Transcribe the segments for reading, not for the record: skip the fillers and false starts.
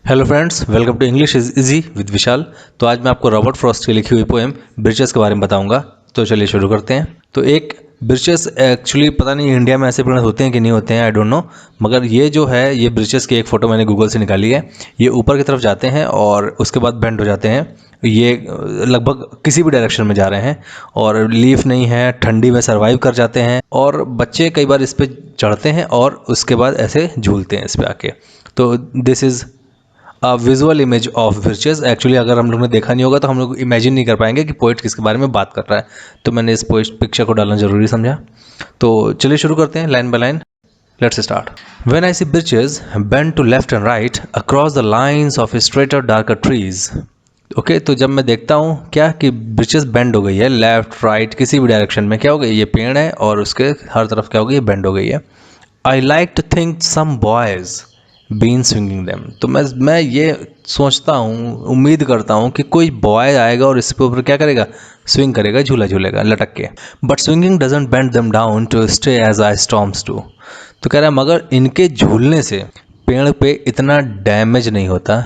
Hello friends, welcome to English is easy with Vishal. तो आज मैं आपको रॉबर्ट फ्रॉस्ट की लिखी हुई पोएम ब्रिचेस के बारे में बताऊंगा। तो चलिए शुरू करते हैं। तो एक ब्रिचेस एक्चुअली पता नहीं इंडिया में ऐसे प्रोनाउंस होते हैं कि नहीं होते हैं, आई डोंट नो। मगर ये जो है ये ब्रिचेस की एक फ़ोटो मैंने गूगल से निकाली है। ये ऊपर की तरफ जाते हैं और उसके बाद बेंड हो जाते हैं। ये लगभग किसी भी डायरेक्शन में जा रहे हैं और लीफ नहीं है, ठंडी में सर्वाइव कर जाते हैं और बच्चे कई बार इस पर चढ़ते हैं और उसके बाद ऐसे झूलते हैं इस पर आके। तो this is visual image of breaches. Actually अगर हम लोग ने देखा नहीं होगा तो हम लोग इमेजिन नहीं कर पाएंगे कि पोइट किसके बारे में बात कर रहा है। तो मैंने इस पिक्चर को डालना जरूरी समझा। तो चलिए शुरू करते हैं line by line. Let's start. When I see birches bend to left and right across the lines of straighter darker trees. Okay, तो जब मैं देखता हूँ क्या कि ब्रिचेस बेंड हो गई है, लेफ्ट राइट किसी भी डायरेक्शन में क्या हो गई, ये पेड़ है और उसके हर तरफ क्या हो गई, बेंड हो गई है। I like to think some boy's been swinging them. तो मैं ये सोचता हूँ, उम्मीद करता हूँ कि कोई बॉय आएगा और इसके ऊपर क्या करेगा, स्विंग करेगा, झूला झूलेगा लटक के। But swinging doesn't bend them down to stay as ice storms do. तो कह रहा है मगर इनके झूलने से पेड़ पे इतना डैमेज नहीं होता,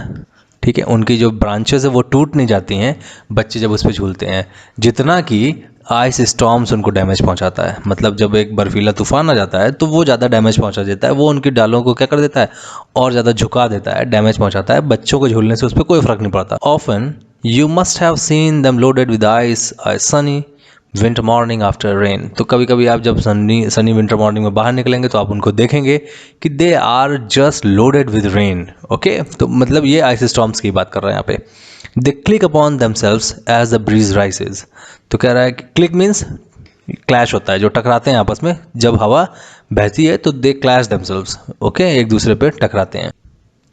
ठीक है। उनकी जो ब्रांचेस है वो टूट नहीं जाती हैं बच्चे जब उस पर झूलते हैं, जितना कि आइस स्टॉर्म्स उनको डैमेज पहुंचाता है। मतलब जब एक बर्फीला तूफान आ जाता है तो वो ज़्यादा डैमेज पहुंचा देता है, वो उनकी डालों को क्या कर देता है और ज़्यादा झुका देता है, डैमेज पहुंचाता है। बच्चों को झूलने से उस पर कोई फ़र्क नहीं पड़ता। Often you must have seen them loaded with ice Sunny winter morning after rain. तो कभी कभी आप जब सनी विंटर मॉर्निंग में बाहर निकलेंगे तो आप उनको देखेंगे कि they are just loaded with rain. Okay, तो मतलब ये आइस स्टॉर्म्स की बात कर रहे हैं यहाँ पे। They click upon themselves as the breeze rises. तो कह रहा है कि क्लिक मीन्स क्लैश होता है, जो टकराते हैं आपस में जब हवा बहती है तो दे क्लैश दमसेल्व्स। ओके, एक दूसरे पे टकराते हैं।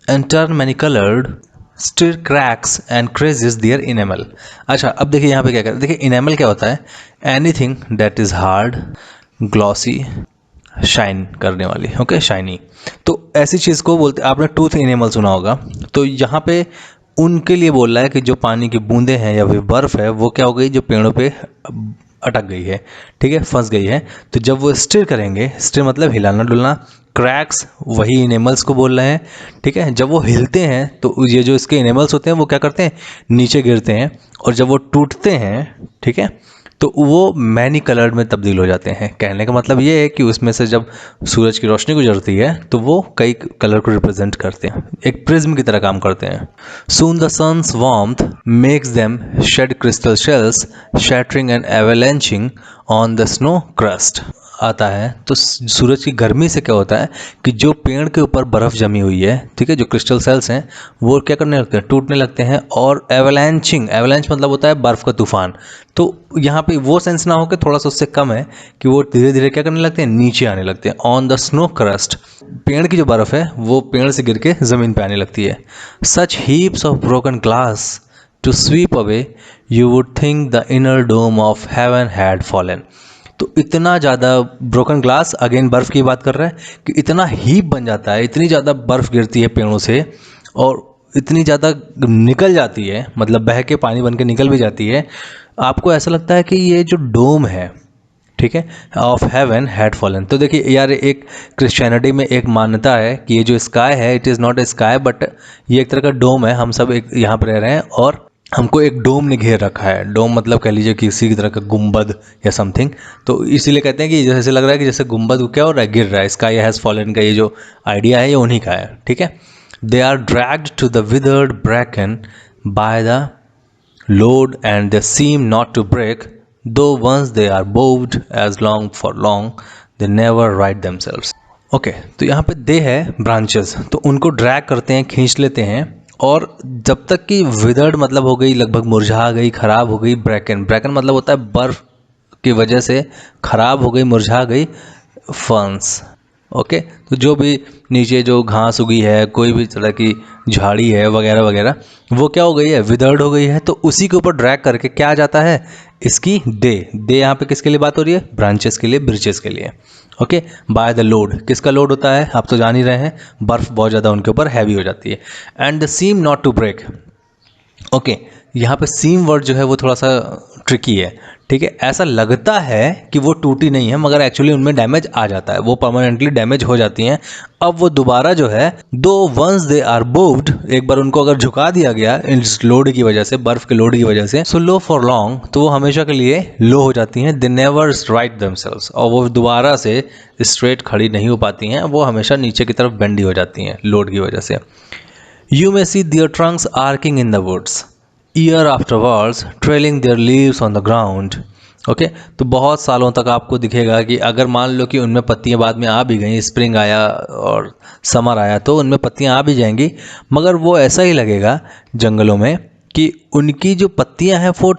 And turn many coloured stir cracks and crazes their enamel. अच्छा, अब देखिए यहाँ पे क्या कहते हैं। देखिए इनेमल क्या होता है, anything that is hard, glossy, shine करने वाली, ओके, शाइनी। तो ऐसी चीज़ को बोलते, आपने टूथ इनेमल सुना होगा। तो यहाँ पे उनके लिए बोल रहा है कि जो पानी की बूंदें हैं या फिर बर्फ़ है वो क्या हो गई, जो पेड़ों पे अटक गई है, ठीक है, फंस गई है। तो जब वो स्टिर करेंगे, स्टिर मतलब हिलाना डुलना, क्रैक्स वही इनेमल्स को बोल रहे हैं, ठीक है। जब वो हिलते हैं तो ये जो इसके इनेमल्स होते हैं वो क्या करते हैं, नीचे गिरते हैं और जब वो टूटते हैं, ठीक है, तो वो मैनी कलर्ड में तब्दील हो जाते हैं। कहने का मतलब ये है कि उसमें से जब सूरज की रोशनी गुजरती है तो वो कई कलर को रिप्रेजेंट करते हैं, एक प्रिज्म की तरह काम करते हैं। Soon the sun's warmth makes them shed crystal shells shattering and avalanching on the snow crust. आता है तो सूरज की गर्मी से क्या होता है कि जो पेड़ के ऊपर बर्फ़ जमी हुई है, ठीक है, जो क्रिस्टल सेल्स हैं वो क्या करने लगते हैं, टूटने लगते हैं। और एवलांचिंग, एवलांच मतलब होता है बर्फ़ का तूफान। तो यहाँ पे वो सेंस ना हो कि थोड़ा सा उससे कम है कि वो धीरे धीरे क्या करने लगते हैं, नीचे आने लगते हैं। ऑन द स्नो क्रस्ट, पेड़ की जो बर्फ़ है वो पेड़ से गिर के ज़मीन पे आने लगती है। Such heaps of broken glass to sweep away you would think the inner dome of heaven had fallen. तो इतना ज़्यादा ब्रोकन ग्लास, अगेन बर्फ़ की बात कर रहे हैं कि इतना हीप बन जाता है, इतनी ज़्यादा बर्फ़ गिरती है पेड़ों से और इतनी ज़्यादा निकल जाती है, मतलब बह के पानी बन के निकल भी जाती है। आपको ऐसा लगता है कि ये जो डोम है, ठीक है, ऑफ हेवन हैड फॉलन। तो देखिए यार, एक क्रिश्चियनिटी में एक मान्यता है कि ये जो स्काई है it is not a sky but ये एक तरह का डोम है। हम सब एक यहाँ पर रह रहे हैं और हमको एक डोम ने घेर रखा है। डोम मतलब कह लीजिए किसी की तरह का गुंबद या समथिंग। तो इसीलिए कहते हैं कि जैसे लग रहा है कि जैसे गुंबद क्या हो रहा है, गिर रहा है। स्काई हैज़ फॉलन का ये जो आइडिया है ये उन्हीं का है, ठीक है। They are dragged to the withered bracken by the load and they seem not to break though once they are bowed as long for long they never right themselves. Okay, तो यहाँ पे दे है ब्रांचेस, तो उनको drag करते हैं, खींच लेते हैं। और जब तक कि विदर्ड मतलब हो गई, लगभग मुरझा गई, खराब हो गई। ब्रैकन, ब्रैकन मतलब होता है बर्फ़ की वजह से खराब हो गई, मुरझा गई। फर्न्स, ओके, तो जो भी नीचे जो घास उगी है, कोई भी तरह की झाड़ी है वगैरह वगैरह, वो क्या हो गई है, विदर्ड हो गई है। तो उसी के ऊपर ड्रैग करके क्या आ जाता है, इसकी दे यहाँ पे किसके लिए बात हो रही है, ब्रांचेस के लिए, ब्रिचेस के लिए। ओके, बाय द लोड, किसका लोड होता है, आप तो जान ही रहे हैं, बर्फ़ बहुत ज़्यादा उनके ऊपर हैवी हो जाती है। And the seem not to break, okay, यहाँ पे सीम वर्ड जो है वो थोड़ा सा ट्रिकी है, ठीक है। ऐसा लगता है कि वो टूटी नहीं है, मगर एक्चुअली उनमें डैमेज आ जाता है, वो परमानेंटली डैमेज हो जाती हैं। अब वो दोबारा जो है, दो वंस दे आर मूव्ड, एक बार उनको अगर झुका दिया गया इस लोड की वजह से, बर्फ के लोड की वजह से, सो लो फॉर लॉन्ग, तो वो हमेशा के लिए लो हो जाती हैं। दे नेवर राइट देमसेल्व्स, और वो दोबारा से स्ट्रेट खड़ी नहीं हो पाती हैं, वो हमेशा नीचे की तरफ बेंडी हो जाती हैं लोड की वजह से। You may see their trunks arcing in the woods, year afterwards, trailing their leaves on the ground. Okay तो बहुत सालों तक आपको दिखेगा कि अगर मान लो कि उनमें पत्तियां बाद में आ भी गई, स्प्रिंग आया और समर आया तो उनमें पत्तियां आ भी जाएंगी, मगर वो ऐसा ही लगेगा जंगलों में कि उनकी जो पत्तियां हैं वो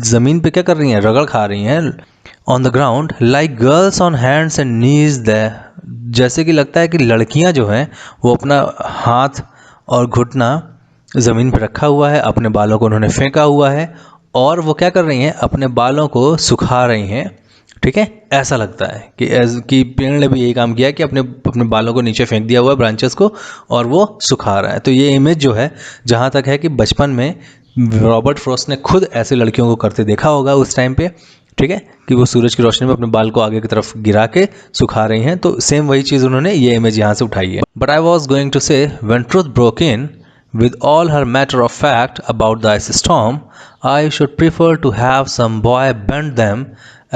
ज़मीन पे क्या कर रही हैं, रगड़ खा रही हैं। On the ground like girls on hands and knees, the जैसे कि लगता है कि लड़कियां जो हैं वो अपना हाथ और घुटना ज़मीन पर रखा हुआ है, अपने बालों को उन्होंने फेंका हुआ है और वो क्या कर रही हैं, अपने बालों को सुखा रही हैं, ठीक है। ऐसा लगता है कि पेड़ ने भी यही काम किया कि अपने अपने बालों को नीचे फेंक दिया हुआ है, ब्रांचेस को, और वो सुखा रहा है। तो ये इमेज जो है, जहाँ तक है कि बचपन में रॉबर्ट फ्रॉस्ट ने खुद ऐसे लड़कियों को करते देखा होगा उस टाइम पे, ठीक है, कि वो सूरज की रोशनी में अपने बाल को आगे की तरफ गिरा के सुखा रही हैं। तो सेम वही चीज़ उन्होंने ये इमेज यहाँ से उठाई है। But I was going to say when truth broke in with all her matter of fact about the ice storm, I should prefer to have some boy bend them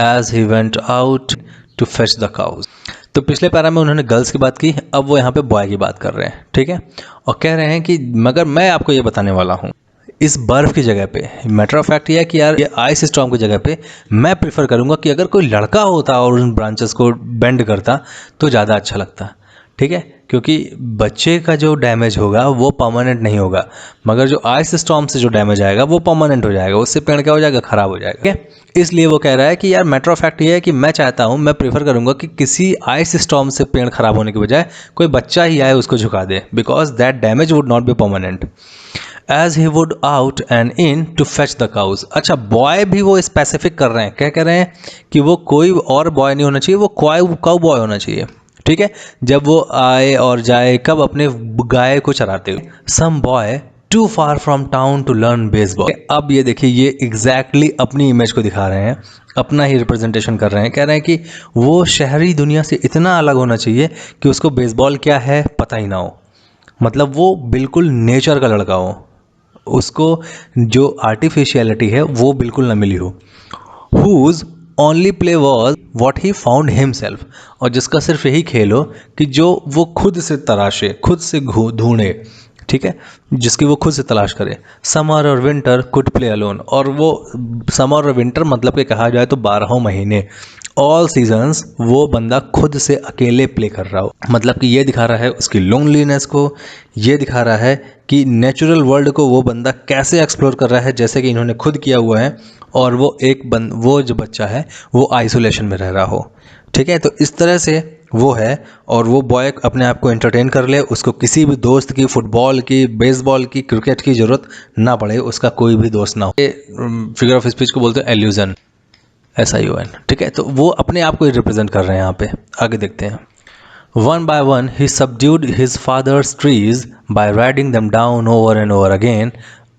as he went out to fetch the cows. तो पिछले para में उन्होंने girls की बात की, अब वो यहाँ पे बॉय की बात कर रहे हैं, ठीक है, और कह रहे हैं कि मगर मैं आपको ये बताने वाला हूँ, इस बर्फ़ की जगह पे, मैटर ऑफ फैक्ट ये है कि यार ये आइस स्टॉर्म की जगह पे मैं प्रीफर करूँगा कि अगर कोई लड़का होता और उन ब्रांचेस को बेंड करता तो ज़्यादा अच्छा लगता, ठीक है, क्योंकि बच्चे का जो डैमेज होगा वो परमानेंट नहीं होगा, मगर जो आइस स्टॉर्म से जो डैमेज आएगा वो परमानेंट हो जाएगा, उससे पेड़ क्या हो जाएगा, ख़राब हो जाएगा, ठीक है। इसलिए वो कह रहा है कि यार मैटर ऑफ फैक्ट ये है कि मैं चाहता हूँ, मैं प्रीफर करूँगा कि किसी आइस स्टॉर्म से पेड़ ख़राब होने के बजाय कोई बच्चा ही आए उसको झुका दे, because that damage would not be permanent, as he would out and in to fetch the cows. अच्छा, बॉय भी वो स्पेसिफिक कर रहे हैं, क्या कह रहे हैं कि वो कोई और बॉय नहीं होना चाहिए, वो काउ बॉय होना चाहिए, ठीक है। जब वो आए और जाए कब, अपने गाय को चराते हुए। Some boy too far from town to learn baseball. अब ये देखिए, ये एग्जैक्टली अपनी इमेज को दिखा रहे हैं, अपना ही रिप्रेजेंटेशन कर रहे हैं, कह रहे हैं कि वो शहरी दुनिया से इतना अलग होना चाहिए कि उसको बेसबॉल क्या है पता ही ना हो, मतलब वो बिल्कुल नेचर का लड़का हो, उसको जो आर्टिफिशियलिटी है वो बिल्कुल ना मिली हो। Whose only play was what he found himself, और जिसका सिर्फ यही खेल हो कि जो वो खुद से तराशे, खुद से ढूंढे, ठीक है, जिसकी वो खुद से तलाश करे। समर और विंटर कुड प्ले अलोन, और वो समर और विंटर मतलब कि कहा जाए तो 12 महीने, ऑल सीजन्स वो बंदा खुद से अकेले प्ले कर रहा हो, मतलब कि ये दिखा रहा है उसकी लोनलीनेस को, ये दिखा रहा है कि नेचुरल वर्ल्ड को वो बंदा कैसे एक्सप्लोर कर रहा है, जैसे कि इन्होंने खुद किया हुआ है, और वो जो बच्चा है वो आइसोलेशन में रह रहा हो, ठीक है। तो इस तरह से वो है, और वो बॉय अपने आप को एंटरटेन कर ले, उसको किसी भी दोस्त की, फुटबॉल की, बेसबॉल की, क्रिकेट की ज़रूरत ना पड़े, उसका कोई भी दोस्त ना हो। ये फिगर ऑफ स्पीच को बोलते हैं एल्यूजन, SION, ठीक है। तो वो अपने आप को रिप्रेजेंट कर रहे हैं यहाँ पे। आगे देखते हैं। One by one he subdued his father's trees by riding them down over and over again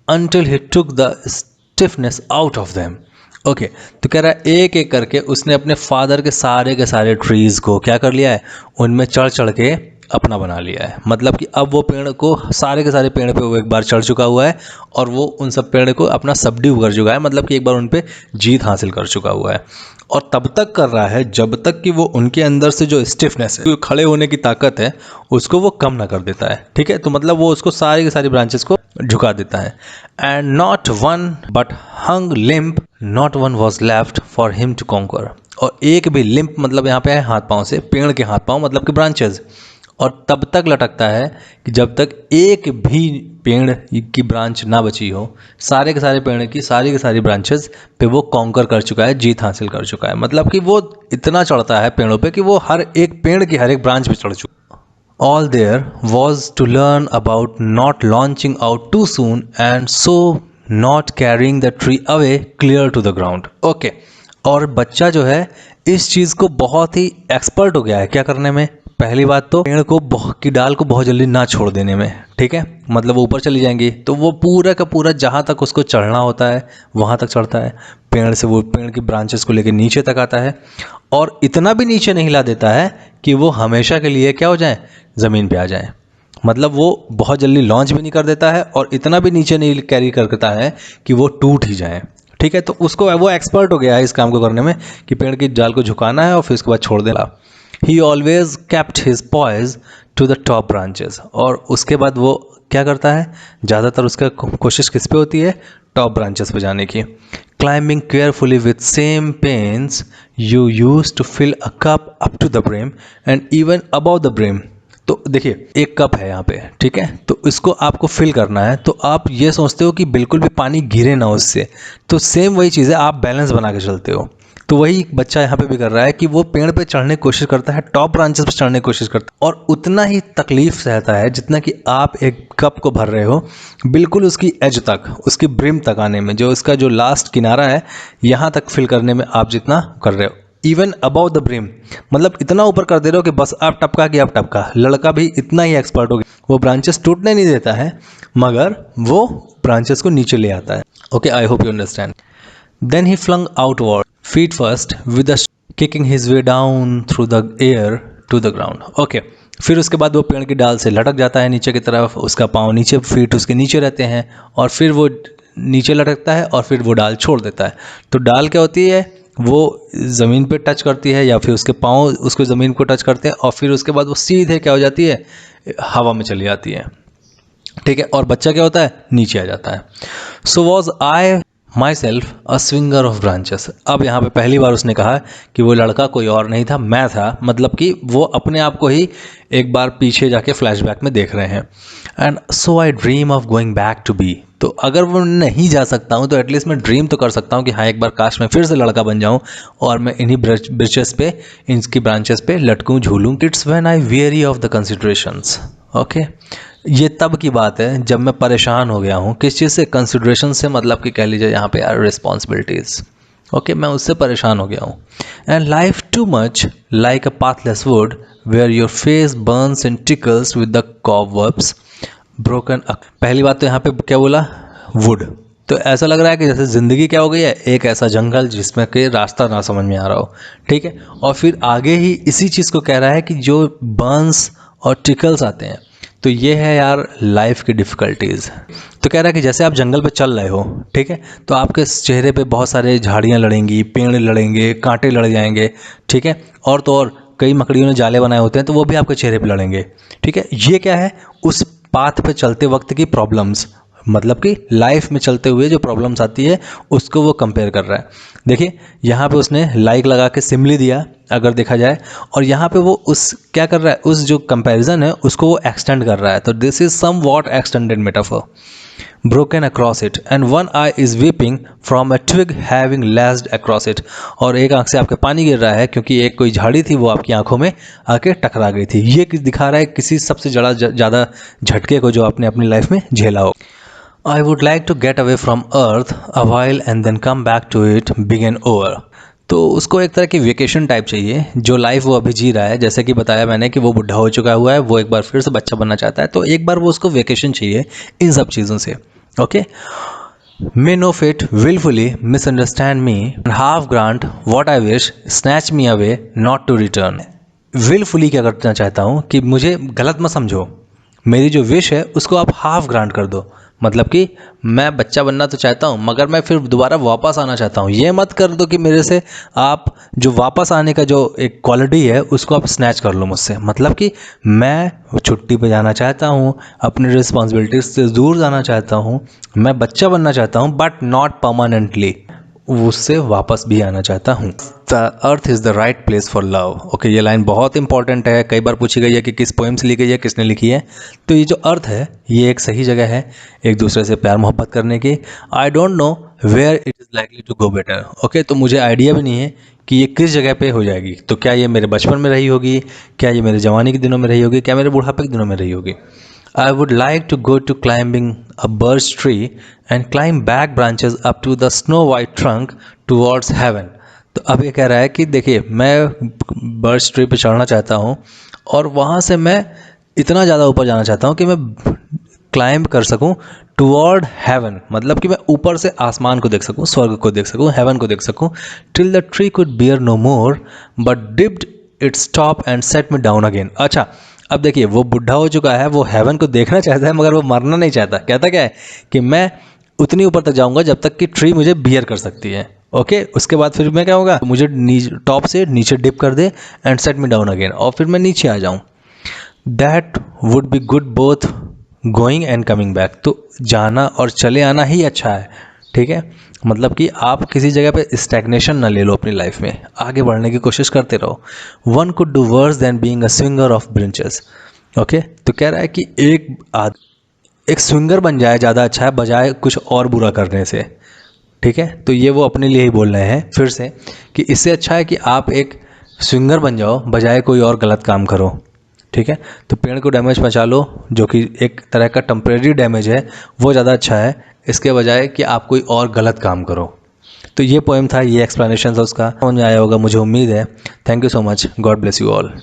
until he took the stiffness out of them. Okay तो कह रहा है एक एक करके उसने अपने फादर के सारे ट्रीज़ को क्या कर लिया है, उनमें चढ़ चढ़ के अपना बना लिया है, मतलब कि अब वो पेड़ को, सारे के सारे पेड़ पे वो एक बार चढ़ चुका हुआ है और वो उन सब पेड़ को अपना सबड्यू कर चुका है, मतलब कि एक बार उन पे जीत हासिल कर चुका हुआ है, और तब तक कर रहा है जब तक कि वो उनके अंदर से जो स्टिफनेस है, जो खड़े होने की ताकत है, उसको वो कम ना कर देता है, ठीक है। तो मतलब वो उसको सारी की सारी ब्रांचेस को झुका देता है। And not one but hung limp, not one was left for him to conquer, और एक भी लिम्प मतलब यहाँ पे है हाथ पाँव से, पेड़ के हाथ पाँव मतलब कि ब्रांचेज, और तब तक लटकता है कि जब तक एक भी पेड़ की ब्रांच ना बची हो, सारे के सारे पेड़ की सारी ब्रांचेस पे वो कॉन्कर कर चुका है, जीत हासिल कर चुका है, मतलब कि वो इतना चढ़ता है पेड़ों पे कि वो हर एक पेड़ की हर एक ब्रांच पे चढ़ चुका है। All there was to learn about not launching out too soon and so not carrying the tree away clear to the ground. Okay, और बच्चा जो है इस चीज़ को बहुत ही एक्सपर्ट हो गया है क्या करने में। पहली बात तो पेड़ को की डाल को बहुत जल्दी ना छोड़ देने में, ठीक है। मतलब वो ऊपर चली जाएंगी तो वो पूरा का पूरा जहाँ तक उसको चढ़ना होता है वहाँ तक चढ़ता है, पेड़ से वो पेड़ की ब्रांचेस को लेकर नीचे तक आता है, और इतना भी नीचे नहीं ला देता है कि वो हमेशा के लिए क्या हो जाए, ज़मीन पे आ जाए। मतलब वो बहुत जल्दी लॉन्च भी नहीं कर देता है और इतना भी नीचे नहीं कैरी करता है कि वो टूट ही जाए, ठीक है। तो उसको वो एक्सपर्ट हो गया है इस काम को करने में कि पेड़ की डाल को झुकाना है और फिर उसके बाद छोड़ देना। He always kept his poise to the top branches, और उसके बाद वो क्या करता है, ज़्यादातर उसका कोशिश किस पे होती है, टॉप ब्रांचेस पे जाने की। Climbing carefully with same pains you use to fill a cup up to the brim and even above the brim. तो देखिए एक कप है यहाँ पे, ठीक है, तो इसको आपको फिल करना है, तो आप ये सोचते हो कि बिल्कुल भी पानी गिरे ना उससे, तो सेम वही चीज़ है, आप बैलेंस बना के चलते हो। तो वही बच्चा यहाँ पे भी कर रहा है कि वो पेड़ पे चढ़ने की कोशिश करता है, टॉप ब्रांचेस पे चढ़ने की कोशिश करता है, और उतना ही तकलीफ सहता है जितना कि आप एक कप को भर रहे हो बिल्कुल उसकी एज तक, उसकी ब्रिम तक आने में, जो उसका जो लास्ट किनारा है यहाँ तक फिल करने में आप जितना कर रहे हो। इवन अबाउ द ब्रिम, मतलब इतना ऊपर कर दे रहे हो कि बस आप टपका कि आप टपका। लड़का भी इतना ही एक्सपर्ट हो गया, वो ब्रांचेस टूटने नहीं देता है मगर वो ब्रांचेस को नीचे ले आता है। Okay, I hope you understand. Then he flung outward feet first with a kicking his way down through the air to the ground. Okay, फिर उसके बाद वो पेड़ की डाल से लटक जाता है नीचे की तरफ, उसका पाँव नीचे, फीट उसके नीचे रहते हैं, और फिर वो नीचे लटकता है और फिर वो डाल छोड़ देता है। तो डाल क्या होती है, वो ज़मीन पे टच करती है या फिर उसके पाँव उसको ज़मीन को टच करते हैं, और फिर उसके बाद वो सीधे क्या हो जाती है, हवा में चली जाती है, ठीक है। और बच्चा क्या होता है, नीचे आ जाता है। So was I my self a swinger of branches. अब यहाँ पे पहली बार उसने कहा कि वो लड़का कोई और नहीं था, मैं था, मतलब कि वो अपने आप को ही एक बार पीछे जाके फ्लैशबैक में देख रहे हैं। And so I dream of going back to be. तो अगर वो नहीं जा सकता हूँ तो एटलीस्ट मैं ड्रीम तो कर सकता हूँ कि हाँ एक बार काश मैं फिर से लड़का बन जाऊँ और मैं इन्हीं ब्रिचेस पे, इनकी ब्रांचेस पे लटकूँ झूलूँ। It's when I weary of the considerations. Okay, ये तब की बात है जब मैं परेशान हो गया हूँ, किस चीज़ से, कंसिडरेशन से, मतलब कि कह लीजिए यहाँ पे यार रिस्पॉन्सिबिलिटीज़। ओके, मैं उससे परेशान हो गया हूँ। And life too much like a pathless would wear your face Burns and tickles with the cobwebs broken. पहली बात तो यहाँ पे क्या बोला, वुड, तो ऐसा लग रहा है कि जैसे ज़िंदगी क्या हो गई है, एक ऐसा जंगल जिसमें कि रास्ता ना समझ में आ रहा हो, ठीक है। और फिर आगे ही इसी चीज़ को कह रहा है कि जो बर्न्स और टिकल्स आते हैं, तो ये है यार लाइफ की डिफ़िकल्टीज़। तो कह रहा है कि जैसे आप जंगल पे चल रहे हो, ठीक है, तो आपके चेहरे पे बहुत सारे झाड़ियाँ लड़ेंगी, पेड़ लड़ेंगे, कांटे लड़ जाएंगे, ठीक है, और तो और कई मकड़ियों ने जाले बनाए होते हैं तो वो भी आपके चेहरे पे लड़ेंगे, ठीक है। ये क्या है, उस पाथ पे चलते वक्त की प्रॉब्लम्स, मतलब कि लाइफ में चलते हुए जो प्रॉब्लम्स आती है उसको वो कंपेयर कर रहा है। देखिए यहाँ पे उसने लाइक लगा के सिमली दिया अगर देखा जाए, और यहाँ पे वो उस क्या कर रहा है, उस जो कंपैरिजन है उसको वो एक्सटेंड कर रहा है। तो this is somewhat extended metaphor broken across it and one eye is weeping from a twig having lashed across it। और एक आंख से आपके पानी गिर रहा है क्योंकि एक कोई झाड़ी थी वो आपकी आंखों में आके टकरा गई थी। ये दिखा रहा है किसी सबसे ज़्यादा झटके को जो आपने अपनी लाइफ में झेला हो। I would like to get away from earth a while and then come back to it begin over। तो उसको एक तरह की वेकेशन टाइप चाहिए, जो लाइफ वो अभी जी रहा है, जैसे कि बताया मैंने कि वो बुढ़ा हो चुका हुआ है, वो एक बार फिर से बच्चा बनना चाहता है, तो एक बार वो उसको वेकेशन चाहिए इन सब चीज़ों से। Okay, may no fate wilfully misunderstand me half grant what I wish snatch me away not to return. Wilfully क्या करना चाहता हूँ कि मुझे गलत मत समझो, मेरी जो विश है उसको आप हाफ ग्रांट कर दो, मतलब कि मैं बच्चा बनना तो चाहता हूँ मगर मैं फिर दोबारा वापस आना चाहता हूँ। ये मत कर दो कि मेरे से आप जो वापस आने का जो एक क्वालिटी है उसको आप स्नैच कर लो मुझसे, मतलब कि मैं छुट्टी पे जाना चाहता हूँ, अपनी रिस्पॉन्सिबिलिटीज से दूर जाना चाहता हूँ, मैं बच्चा बनना चाहता हूँ बट नॉट परमानेंटली, उससे वापस भी आना चाहता हूँ। The earth is the right place for love. Okay, ये लाइन बहुत इंपॉर्टेंट है, कई बार पूछी गई है कि किस पोएम से लिखी है, किसने लिखी है। तो ये जो अर्थ है ये एक सही जगह है एक दूसरे से प्यार मोहब्बत करने की। I don't know where it is likely to go better. Okay, तो मुझे आइडिया भी नहीं है कि ये किस जगह पे हो जाएगी। तो क्या ये मेरे बचपन में रही होगी, क्या ये मेरे जवानी के दिनों में रही होगी, क्या मेरे बुढ़ापे के दिनों में रही होगी। I would like to go to climbing a birch tree and climb back branches up to the snow white trunk towards heaven। तो अब ये कह रहा है कि देखिए मैं बर्ड्स ट्री पे चढ़ना चाहता हूँ और वहाँ से मैं इतना ज़्यादा ऊपर जाना चाहता हूँ कि मैं क्लाइंब कर सकूँ टुवर्ड हेवन, मतलब कि मैं ऊपर से आसमान को देख सकूँ, स्वर्ग को देख सकूँ, हेवन को देख सकूँ। Till the tree could bear no more but dipped its top and set me down again. अच्छा, अब देखिए वो बुढ़ा हो चुका है, वो हेवन को देखना चाहता है मगर वो मरना नहीं चाहता। कहता क्या है कि मैं उतनी ऊपर तक जाऊंगा जब तक कि ट्री मुझे बियर कर सकती है। ओके, उसके बाद फिर मैं क्या होगा, मुझे टॉप से नीचे डिप कर दे and set me down again, और फिर मैं नीचे आ जाऊं। That would be good both going and coming back. तो जाना और चले आना ही अच्छा है, ठीक है। मतलब कि आप किसी जगह पे स्टैग्नेशन ना ले लो अपनी लाइफ में, आगे बढ़ने की कोशिश करते रहो। One could do worse than being a swinger of branches. Okay, तो कह रहा है कि एक स्विंगर बन जाए ज़्यादा अच्छा है बजाय कुछ और बुरा करने से, ठीक है। तो ये वो अपने लिए ही बोल रहे हैं फिर से कि इससे अच्छा है कि आप एक स्विंगर बन जाओ बजाय कोई और गलत काम करो, ठीक है। तो पेड़ को डैमेज पहुंचा लो जो कि एक तरह का टेम्परेरी डैमेज है, वो ज़्यादा अच्छा है इसके बजाय कि आप कोई और गलत काम करो। तो ये पोएम था, ये एक्सप्लेनेशन था उसका, समझ में आया होगा मुझे उम्मीद है। Thank you so much, God bless you all.